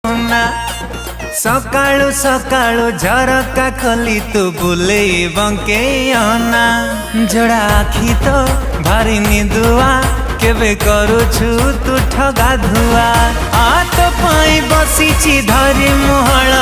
ना सकाळु सकाळु झरका खोली तू बुले बंकेयना जोड़ा आखी तो भारी निदुआ केबे करुछु तू ठगा धुआ आ तो पाई बसीची धरी मुहल